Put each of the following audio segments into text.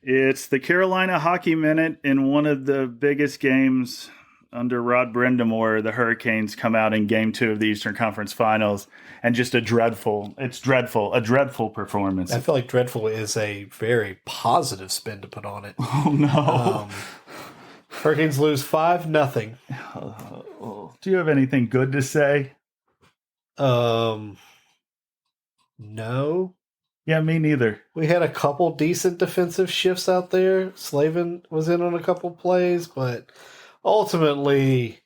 It's the Carolina Hockey Minute in one of the biggest games under Rod Brindamore. The Hurricanes come out in Game 2 of the Eastern Conference Finals, and just a dreadful performance. I feel like dreadful is a very positive spin to put on it. Oh, no. Hurricanes lose 5-0. Do you have anything good to say? No. Yeah, me neither. We had a couple decent defensive shifts out there. Slavin was in on a couple plays, but ultimately,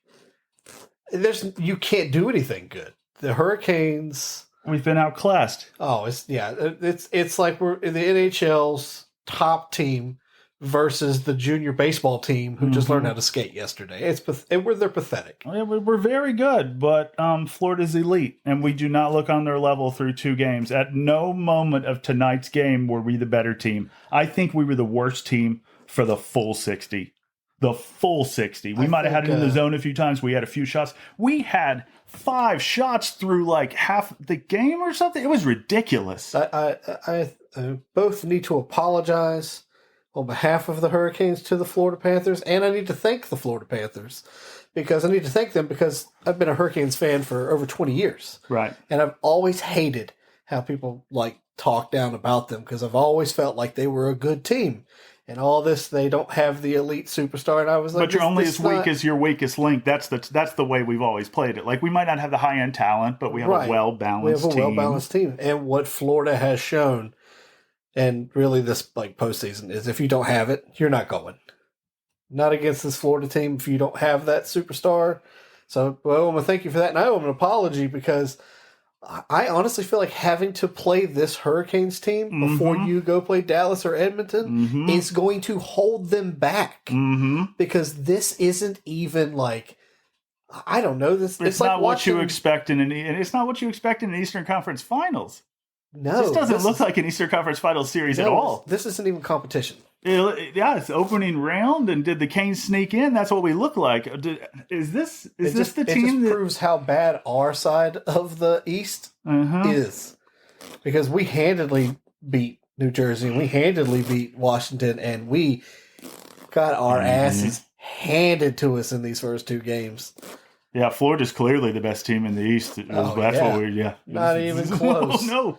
you can't do anything good. The Hurricanes, we've been outclassed. Oh, it's like we're in the NHL's top team versus the junior baseball team who just learned how to skate yesterday. They're pathetic. Yeah, we're very good, but Florida's elite, and we do not look on their level through 2 games. At no moment of tonight's game were we the better team. I think we were the worst team for the full 60. The full 60. We might have had it in the zone a few times. We had a few shots. We had 5 shots through like half the game or something. It was ridiculous. I both need to apologize on behalf of the Hurricanes to the Florida Panthers, and I need to thank the Florida Panthers because I've been a Hurricanes fan for over 20 years. Right. And I've always hated how people talk down about them because I've always felt like they were a good team. And all this, they don't have the elite superstar. And I was like, but you're only as weak as your weakest link. That's the way we've always played it. Like, we might not have the high-end talent, but we have a well-balanced team. And what Florida has shown, and really this postseason, is if you don't have it, you're not going. Not against this Florida team if you don't have that superstar. So, I want to thank you for that. And I owe an apology because I honestly feel like having to play this Hurricanes team before you go play Dallas or Edmonton is going to hold them back. Because this isn't even I don't know. It's not what you expect and it's not what you expect in an Eastern Conference Finals. No, this doesn't look like an Eastern Conference Finals series at all. This isn't even competition. It's opening round, and did the Canes sneak in? That's what we look like. Is this the team that proves how bad our side of the East is? Because we handedly beat New Jersey, and we handedly beat Washington, and we got our asses handed to us in these first 2 games. Yeah, Florida's clearly the best team in the East. Not even close. No.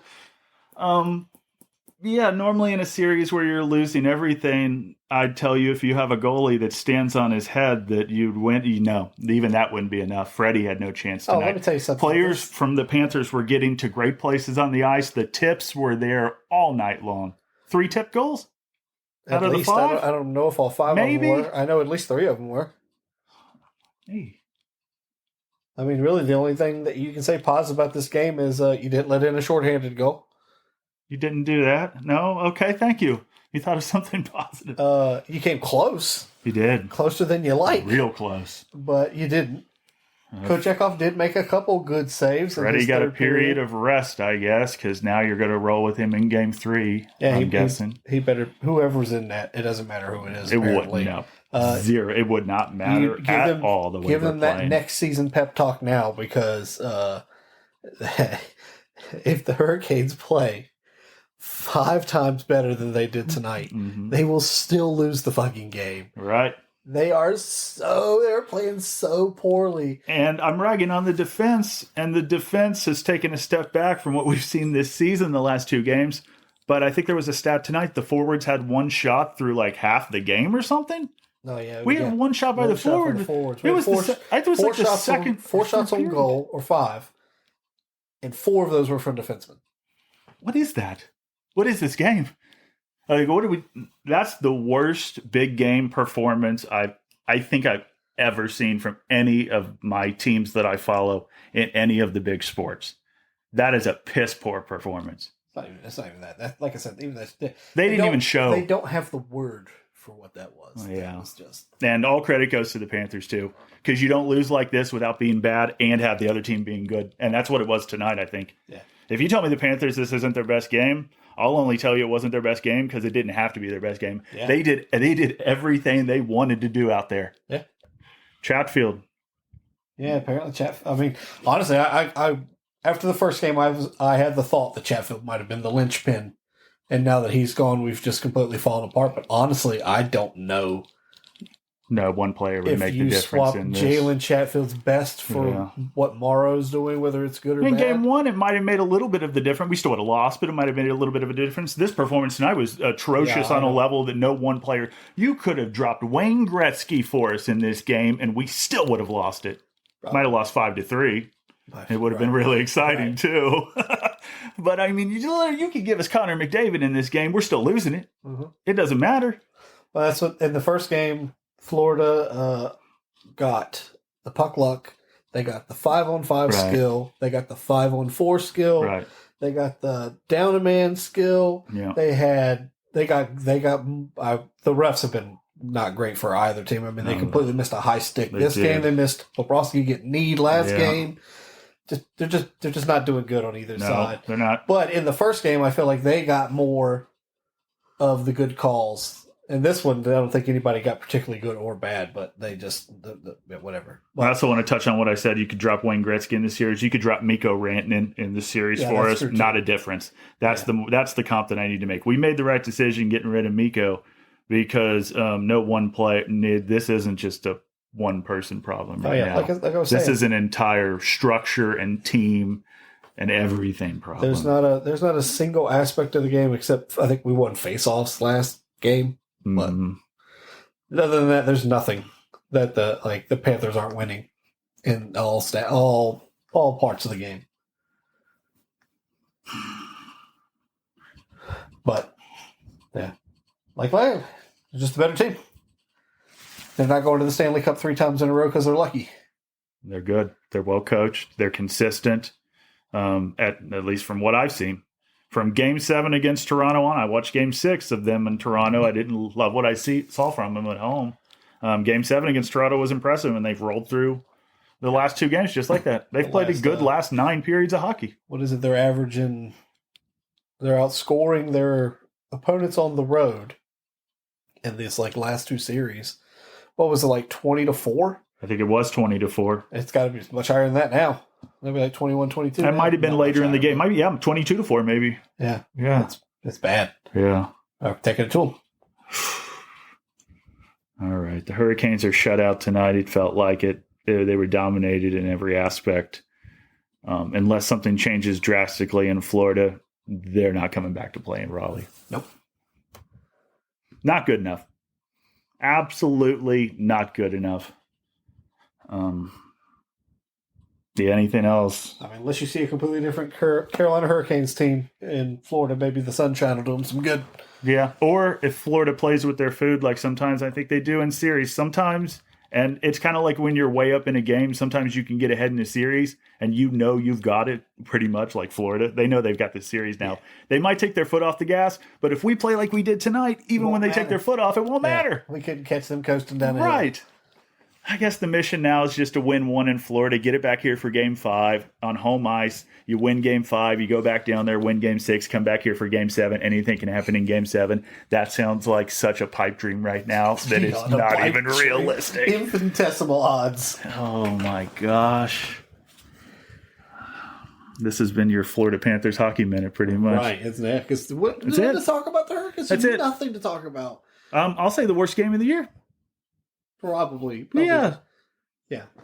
Normally in a series where you're losing everything, I'd tell you if you have a goalie that stands on his head that you'd win. Even that wouldn't be enough. Freddie had no chance tonight. Let me tell you something. Players from the Panthers were getting to great places on the ice. The tips were there all night long. 3 tip goals? Out of the 5? I don't know if all 5 of them were. I know at least 3 of them were. Hey. I mean, really, the only thing that you can say positive about this game is you didn't let in a shorthanded goal. You didn't do that? No? Okay, thank you. You thought of something positive. You came close. You did. Closer than you like. Real close. But you didn't. Kochetkov did make a couple good saves. Freddie got a period of rest, I guess, because now you're going to roll with him in Game 3, I'm guessing. He better, whoever's in that, it doesn't matter who it is. It wouldn't, no. 0. It would not matter at all the way give them that playing. Next season pep talk now because if the Hurricanes play 5 times better than they did tonight, they will still lose the fucking game. Right. They're playing so poorly. And I'm ragging on the defense, and the defense has taken a step back from what we've seen this season, the last 2 games. But I think there was a stat tonight, the forwards had 1 shot through half the game or something. No, yeah. We had 1 shot by the forward. It was the second. 4 shots on period. goal, or 5. And 4 of those were from defensemen. What is that? What is this game? That's the worst big game performance I think I've ever seen from any of my teams that I follow in any of the big sports. That is a piss poor performance. It's not even that. Like I said, even that they didn't even show. They don't have the word for what that was. Yeah. That was just... And all credit goes to the Panthers too, because you don't lose like this without being bad and have the other team being good, and that's what it was tonight. I think. Yeah. If you tell me the Panthers this isn't their best game, I'll only tell you it wasn't their best game because it didn't have to be their best game. Yeah. They did everything they wanted to do out there. Yeah. Chatfield. Yeah, apparently Chatfield. I mean, honestly, I after the first game, I had the thought that Chatfield might have been the linchpin And now that he's gone, we've just completely fallen apart. But honestly, I don't know. No, one player would make the difference swap in this. Jalen Chatfield's best for what Morrow's doing, whether it's good or In bad. game one, it might have made a little bit of the difference. We still would have lost, but it might have made a little bit of a difference. This performance tonight was atrocious on a level that no one player... You could have dropped Wayne Gretzky for us in this game, and we still would have lost it. Might have lost 5-3. It would have been really exciting, too. But, I mean, you could give us Connor McDavid in this game. We're still losing it. Mm-hmm. It doesn't matter. Well, that's what... In the first game... Florida got the puck luck. They got the 5-on-5 skill. They got the 5-on-4 skill. Right. They got the down a man skill. Yeah. They got. The refs have been not great for either team. I mean, they completely missed a high stick this game. They missed Bobrovsky getting kneed last game. They're just not doing good on either side. They're not. But in the first game, I feel like they got more of the good calls. And this one, I don't think anybody got particularly good or bad, but they just, whatever. Well, I also want to touch on what I said. You could drop Wayne Gretzky in the series. You could drop Mikko Rantanen in the series for us. Not a difference. That's the comp that I need to make. We made the right decision getting rid of Mikko because no one play. This isn't just a one-person problem right now. Like I was saying. This is an entire structure and team and everything problem. There's not a single aspect of the game except I think we won face-offs last game. But other than that, there's nothing that the Panthers aren't winning in all parts of the game. But yeah, they're just a better team. They're not going to the Stanley Cup 3 times in a row because they're lucky. They're good. They're well coached. They're consistent. At least from what I've seen. From Game 7 against Toronto on, I watched Game 6 of them in Toronto. I didn't love what I saw from them at home. Game 7 against Toronto was impressive, and they've rolled through the last 2 games just like that. They've played a good last 9 periods of hockey. What is it? They're averaging... They're outscoring their opponents on the road in this last 2 series. What was it, 20-4? I think it was 20-4. It's got to be much higher than that now. Maybe 21-22. That might have been later in the game. Maybe 22-4 maybe. Yeah. It's bad. Yeah. Taking it to them. All right. The Hurricanes are shut out tonight. It felt like it. They were dominated in every aspect. Unless something changes drastically in Florida, they're not coming back to play in Raleigh. Nope. Not good enough. Absolutely not good enough. Anything else? I mean, unless you see a completely different Carolina Hurricanes team in Florida, maybe the sunshine will do them some good. Yeah, or if Florida plays with their food, like sometimes I think they do in series. Sometimes, and it's kind of like when you're way up in a game, sometimes you can get ahead in a series, and you've got it pretty much like Florida. They know they've got the series now. They might take their foot off the gas, but if we play like we did tonight, even when they take their foot off, it won't matter. We couldn't catch them coasting down the hill. Right. I guess the mission now is just to win 1 in Florida, get it back here for Game 5 on home ice. You win Game 5, you go back down there, win Game 6, come back here for Game 7. Anything can happen in Game 7. That sounds like such a pipe dream right now that it's not even realistic. Infinitesimal odds. Oh, my gosh. This has been your Florida Panthers hockey minute, pretty much. Right, isn't it? Because to talk about the Hurricanes, there's nothing to talk about. I'll say the worst game of the year. Probably. Yeah.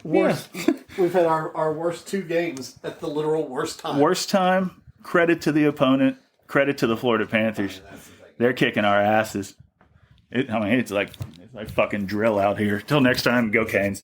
Worst. We've had our worst 2 games at the literal worst time. Worst time. Credit to the opponent. Credit to the Florida Panthers. They're kicking our asses. It's like fucking drill out here. Till next time, go Canes.